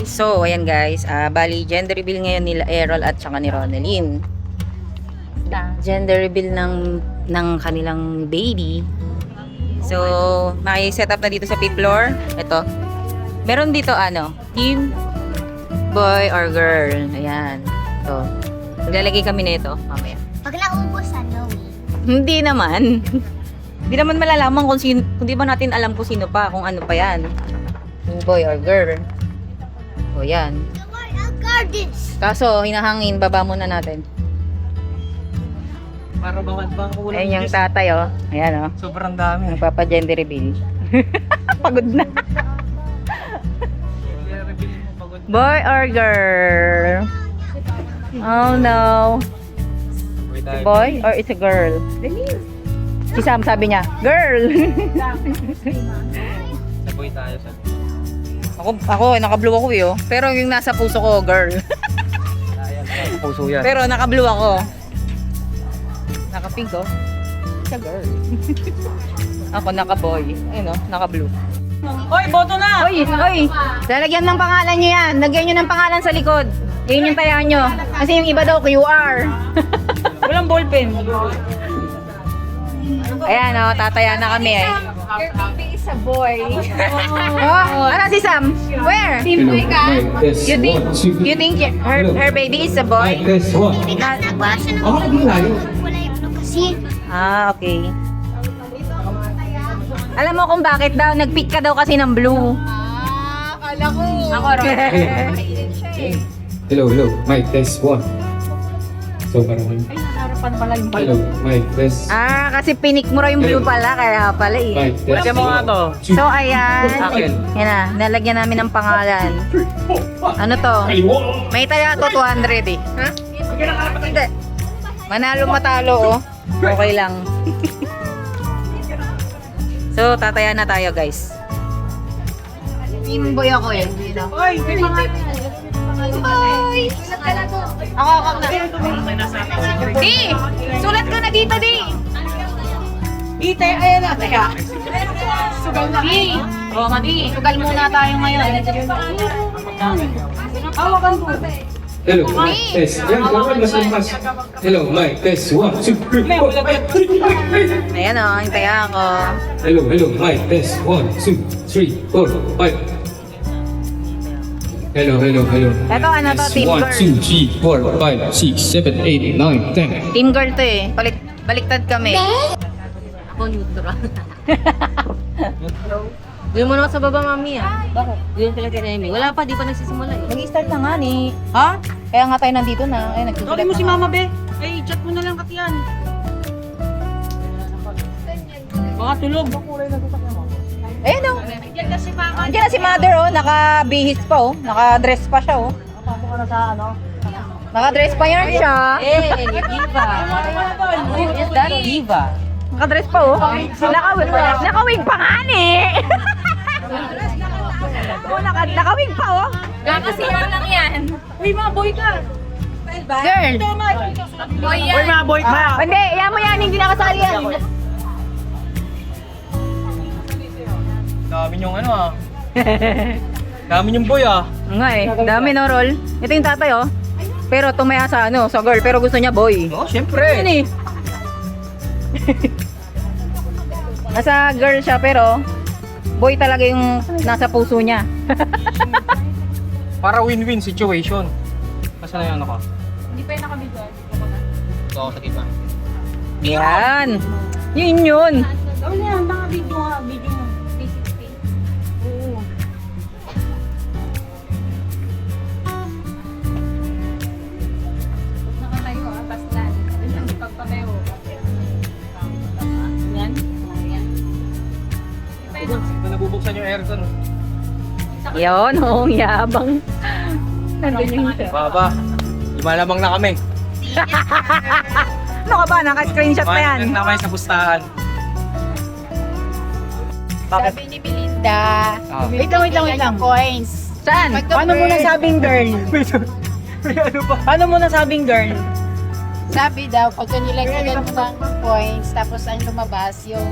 So, ayan guys. Bali, gender reveal ngayon nila Errol at saka ni Ronalyn. Gender reveal ng kanilang baby. So, maki-set up na dito sa fifth floor. Ito. Meron dito team boy or girl. Ayan. So, maglalagay kami na ito mamaya. Pag naubos, Hindi naman. Hindi naman malalaman kung sino, kung di ba natin alam kung sino pa, kung ano pa yan. Team boy or girl. O yan. Kaso, hinahangin, baba muna natin. Para bawat bang ulam. Ayun yung tatay, oh. Ayan, oh. Sobrang dami. Nagpapa-gender reveal. Pagod na. Boy or girl? Oh no. Boy or it's a girl? Si Sam sabi niya, girl. Saboy tayo sa. Ako naka-blue ako eh, oh. Pero yung nasa puso ko, girl. Puso yan. Pero naka-blue ako. Naka-pink, oh. It's a girl. Ako naka-boy. Ayun, oh, naka-blue. Hoy, boto na! Oy! Lalagyan ng pangalan nyo yan. Lagyan nyo ng pangalan sa likod. Yun yung tayaan nyo. Kasi yung iba daw, QR. Walang ballpen. Ayan, oh, tataya na kami eh. Your baby is a boy. Oh, ano si Sam? Where? Team boy ka? You think her baby is a boy? Nagwa siya ng wala yung ano kasi. Okay. Alam mo kung bakit daw? Nag-pick ka daw kasi ng blue. Kala ko. Ako rin. Hello, mic test 1. So, parang Harapan pala yung hello, mic test. kasi pinik mo raw yung blue pala, kaya pala eh. Mic test. Lagyan mo nga to. So, ayan. Akin. Yan na, nalagyan namin ng pangalan. Ano to? May taya to 200 eh. Ha? Hindi. Manalo matalo oh. Okay lang. So, tataya na tayo guys. Team boy ako eh. Hoy, may mga... Boy! Ako na. Di! Sulat ka na dito, Di! Ite, ayan na. Teka. Di! Oo nga, Di. Sugal muna tayo ngayon. Hawakan mo. Hello, mic test. Yan, dapat mas. Hello, mic test 1, 2, 3, 4, 5. Ayan o, yung taya ako. Hello, mic test 1, 2, 3, 4, 5. Hello. Ito ano to, team 1, girl. 2, 3, 4, 5, 6, 7, 8, 9, 10. Team girl to eh. Baliktad kami. Ako neutral. Gawin mo na sa baba, mami ah. Bakit? Gawin talaga na Amy. Wala pa, di pa nagsisimula eh. Mag-start na nga ni. Ha? Kaya nga tayo nandito na. Ay, nagsusulat Tawagin mo si na nga. Mama Be. Ay, chat mo na lang katiyan. Baka tulog. Ayun o. Andiyan na si mother oh. Nakabihis pa oh. Nakadress pa siya oh. Nakadress pa yan siya. Diva. Is that Diva? Nakadress pa oh. Nakawig pa nga ni. Oh, nakawig pa oh. Kasi lang yan. Uy, mga boy ka. Girl. Boy Uy, yan. mga boy ka. Hindi, yan mo yan. Hindi nakasali yan. Dami yung ano ah. Dami yung boy ah. Nga eh. Dami no, Roll. Ito yung tatay oh. Pero tumaya sa sa girl. Pero gusto niya boy. Oh, syempre. Yan eh. Nasa girl siya pero boy talaga yung nasa puso niya. Para win-win situation. Kasi na yung ano ka? Hindi pa yung nakabidyo. Ito ako sa kita. Yan. Yun. Ano yan? Nakabidyo nga. Video mo. 360. Oo. Nakatayo ka, paslan. Pagpatayo. Yan. Yan. Ito nabubuksan yung aircon. Yun. Oo, yabang. Nandun yung Baba. Lumalamang na kami. Ano ka ba? Naka-screenshot pa yan. Na kayo sa pustahan. Bakit? Sabi ni Belinda. Ah. Wait lang. Coins. Saan? Paano mo nasabing girl? May ano ba? Paano mo nasabing girl? Sabi daw, pagka nilagyan mo ng coins, tapos ang lumabas, yung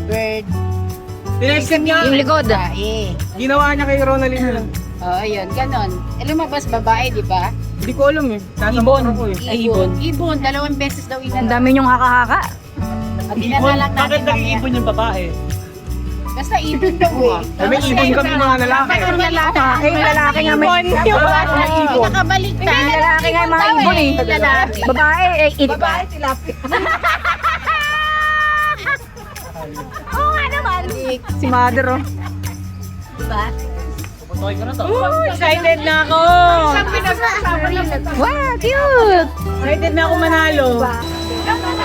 bird. Tinested niya. Yung likod. Bae. Ginawa niya kay Ronaldinho. Oo, yun, ganon. Lumabas babae, di ba? Hindi ko alam eh. Nasa motor ko eh. Ibon, 2 beses daw Ang inalok. dami niyong haka-haka. Dinala lang natin Bakit nag-iipon yung babae? Basta ibon daw eh. May ibon kami mga lalaki. Yung lalaki. Yung lalaki nga may... Yung lalaki. Nakabaliktad. Yung lalaki nga yung mga ibon eh. Lalaki. Babae, Babae, tilapia. Oo nga naman. Si mother oh. Diba? Puputoy ko na to. Excited na ako. Isang pinagsasabi niya. Wow, cute! Excited na ako manalo.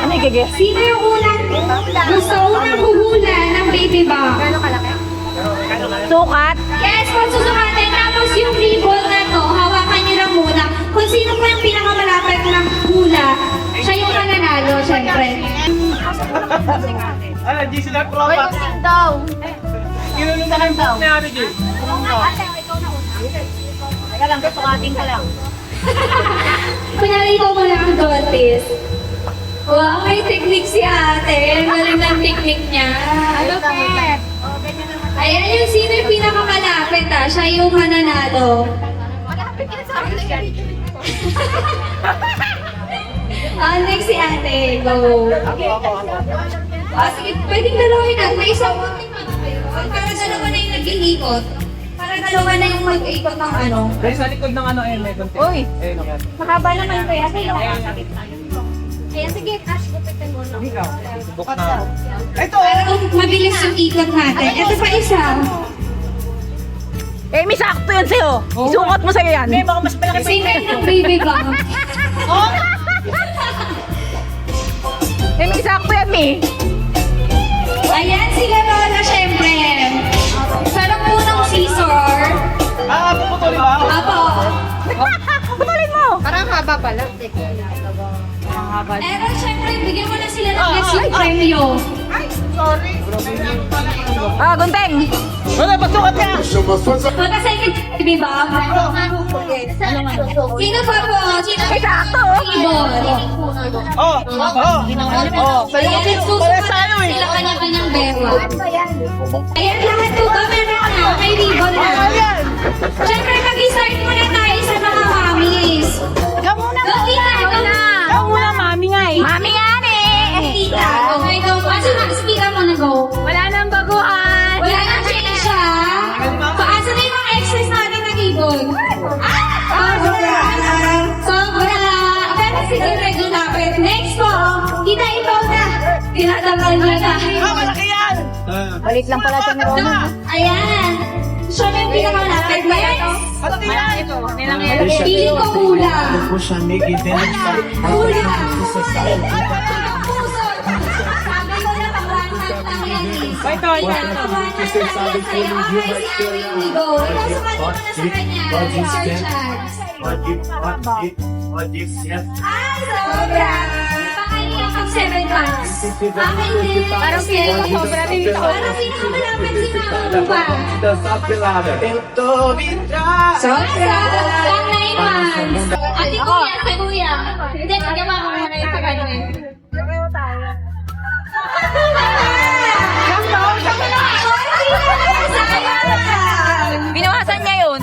Ano i-guess? Sino yung unang huhula ng baby bomb? Sukat. Yes, kung susukatin. Tapos yung ribbon na to, hawakan niyo lang muna. Kung sino po yung pinakamalapit ng hula, siya yung mananalo, syempre. Ano, di sila Hoy, propa. kusing daw. Kinulong na lang daw. Ni Ate Jill. Teka lang, sukating ka lang. Kunyari ikaw muna ang Dotis. Wow, may technique si ate. Ang galing ng technique niya. Ano po? Ayan yung sino yung pinakamalapit siya yung mananalo. Malapit ka sa akin. Next si ate. Go. Sige, pwedeng dalawin natin. May isang konting kayo. Para dalawa na yung nag-iikot. Para dalawa na yung mag-iikot ng ano. Dahil sa likod ng ano eh, may konti. Uy. Eh, okay. Makaba naman kaya. Ayan, sige. Cash, gupitin mo na. Book na. Para mabilis yung ikot natin. Ito pa isa. Eh, may sakto yan sa'yo. Isukat mo sa'yo yan. Baka mas malaki pa Sino yung baby bomb? Eh, may sakto yan, Mi. Ayan sila Lola, syempre. Sarap po ng scissor. Puputol ba? Apo. Putulin mo. Parang haba pala. Pero syempre, bigyan mo na sila ng best premyo. Ah, Gunteng. Wala, pasukat ka! Magka-second baby bomb. Sino pa po? Sino pa Sakto. Ibon. Oh! Oh! Ayan, susunod sila kanya-kanyang bewa. Ayan, lahat po ba meron na? May ribbon na. Syempre, mag-start muna tayo sa mga mamis. Ikaw muna. Go, tita, go na. Ako muna, mami nga eh. Mami nga eh. Tita, okay, go. Kasi mag-speaker mo na, go. Wala nang baguhan. Wala nang change siya. Paasa na yung mga extras natin ng ibon. Sobra. Sobra. Pero sige, regular lapit. Next po, kita ikaw na. Tinatagal niya na. Malaki yan! Balik lang pala sa meron. Ayan. Siya na yung pinakamalapit. Yes. Malaki yan! Pili ko hula. Hula. Sabi ko na pag-rantat lang yan eh. Ito. Ay, sobra! Pakaliyan pag 7 months. Akin din. Parang sobra dito. Parang pinakamalapit si Mama mo pa. Sobra! Pang 9 months. Ate kuya, sa kuya. Hindi, pagkama ko muna yung pagkain. Binawasan niya yun.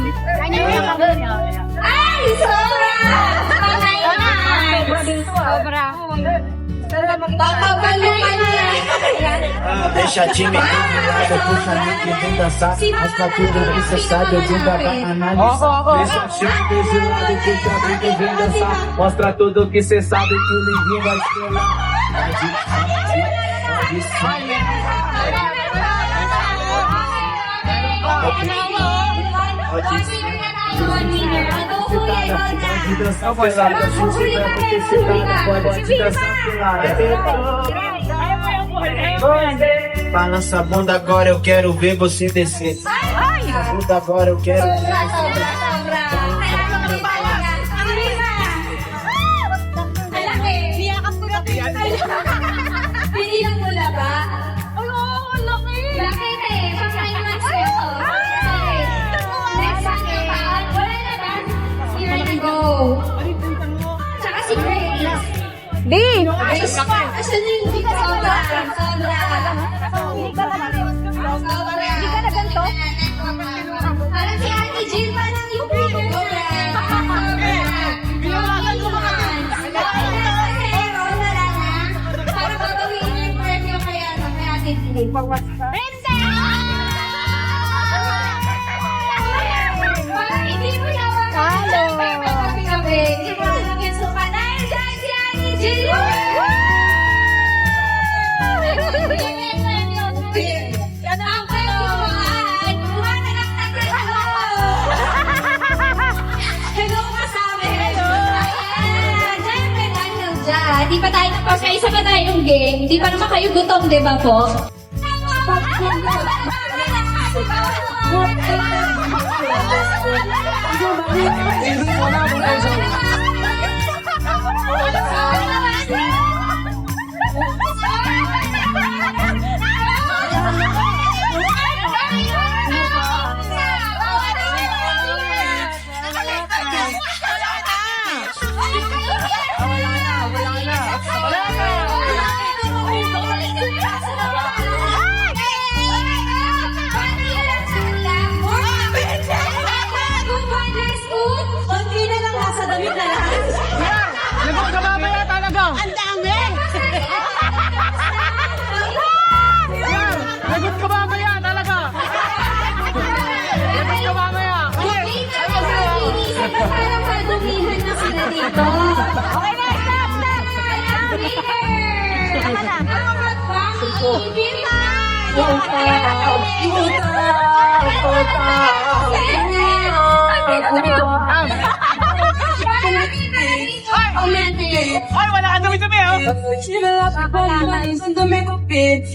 Ay, sobra! Pang 9 months. Sobra. Papabalukan niya. Deixa time equilibrado, puxa que vem dançar. Mostra tudo que cê sabe, o Jumba vai analisar. Deixa time exilado, puxa que vem dançar. Mostra tudo que cê sabe, que o Livinho vai estrelar. Balança a bunda agora, eu quero ver você descer. A bunda agora, eu quero ver você descer. Pinilang mo na ba? Laki! Laki na eh. Pang 9 months na ito. Next one na ba? Wala na ba? Here you go. Tsaka si Grace. Di. Asan na yung sobra? Sobra. Sobra. Hindi ka na ganito? Parang si ate Ate Jill pa lang yung pinag-friend. Para babawiin yung premyo kay Ate Jill. Parang hindi mo naman pagpapagabi. Hindi mo naman yung suka. Dahil dyan si Ate Jill! Ang kailangan, buha na lang tagal mo! Hello ka sa amin! Ayan! Siyempre, tayo dyan. Di pa tayo tapos. May isa pa tayong game. Di pa naman kayo gutom, di ba po? Konti na lang nasa damit na lang. Lagot ka mamaya talaga. Ang dami! Lagot ka mamaya talaga. Lagot ka mamaya. Hindi na nalinisan na parang madumihan na sila dito. Okay na, stop! Ay, wala ka dumi-dumi, oh.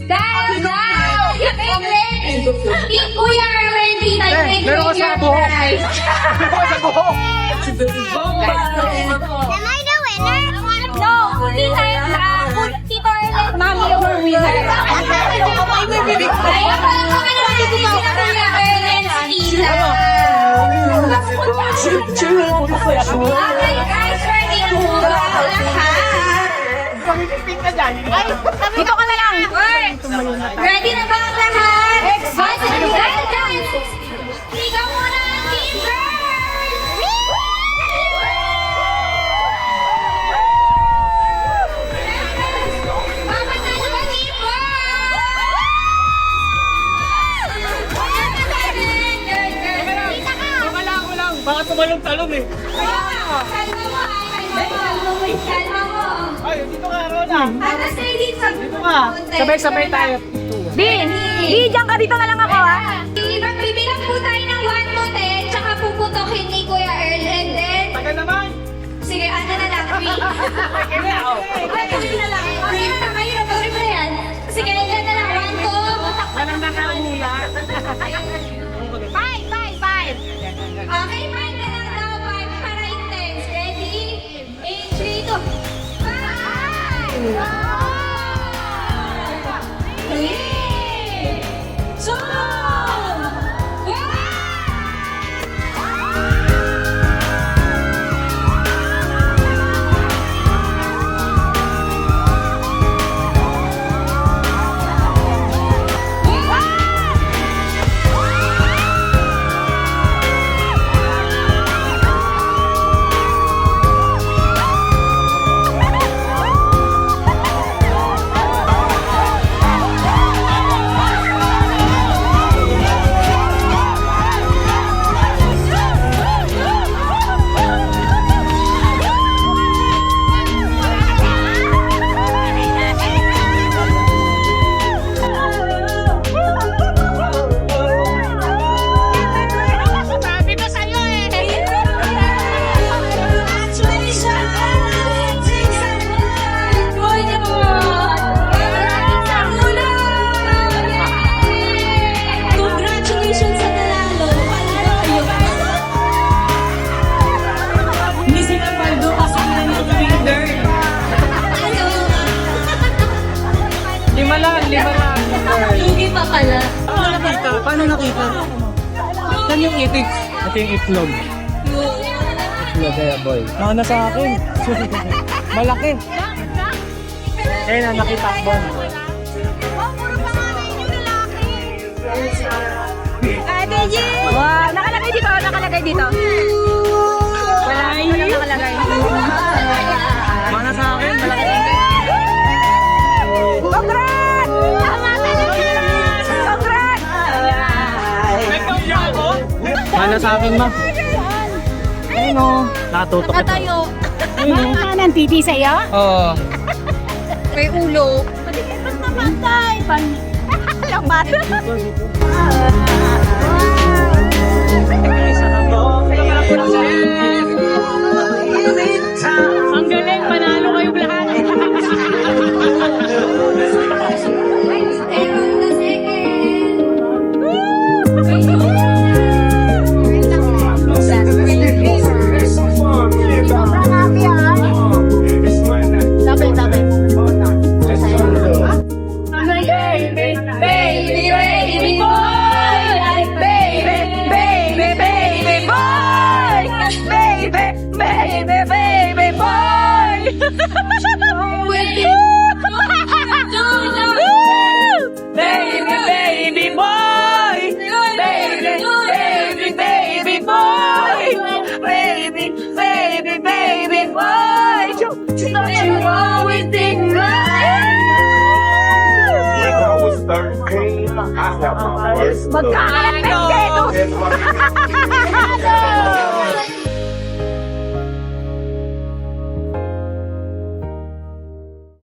Dahil daw, yung King Kuya Erwin, di tayo Meron ka sa buhok. Meron ka sa buhok. Am I the winner? No, hindi tayo Tito Erwin, Mami yung winner. Kaya pala kami naman yung Kuya Erwin, Tita. Okay guys, ready na po ba ang lahat? Dito ka na lang. Ready na ba ang lahat? Guys, sigaw muna ang Team Girl! Papatalo ba Team Girl? Baka tumalong-talong eh. Kalma mo. Ay, dito ka, Rona. Atas kayo dito sa Dito ka. Sabay-sabay tayo. Di, dyan ka. Dito na lang ako, ha? Bibilang po tayo ng 1 to 10, tsaka puputokin ni Kuya Earl, and then, Tagal naman. sige, ano na lang, 3. Sige na lang. Okay, kayo na, pag na yan. Sige, ilan na lang, 1 to. Walang nakahula. 5. Okay, 5 na lang daw, 5 para intense. Ready? In 3, 2, 5! 3, 2, 5 lang. Lugi pa pala. Paano nakita? Paano nakita? Saan yung itik? Ito yung itlog. Itlog kaya boy. Mana sa akin. Malaki. Kaya na nakita ko. Ate Wow, nakalagay dito, nakalagay dito. Wala nakalagay. Mana sa akin, malaki. Congrats! Congrats! Mana sa akin, ma. Ayun o. Nakatutok ito. Tayo. Kanan titi sa'yo? Oo. May ulo. Ba't namatay? Lambat. Ang galing, panalo kayong lahat. Baby boy, like baby boy, baby boy. With you, baby boy, baby boy, baby boy. Don't you always think When I was 13, I had my first love. Magkakalat ng dedo.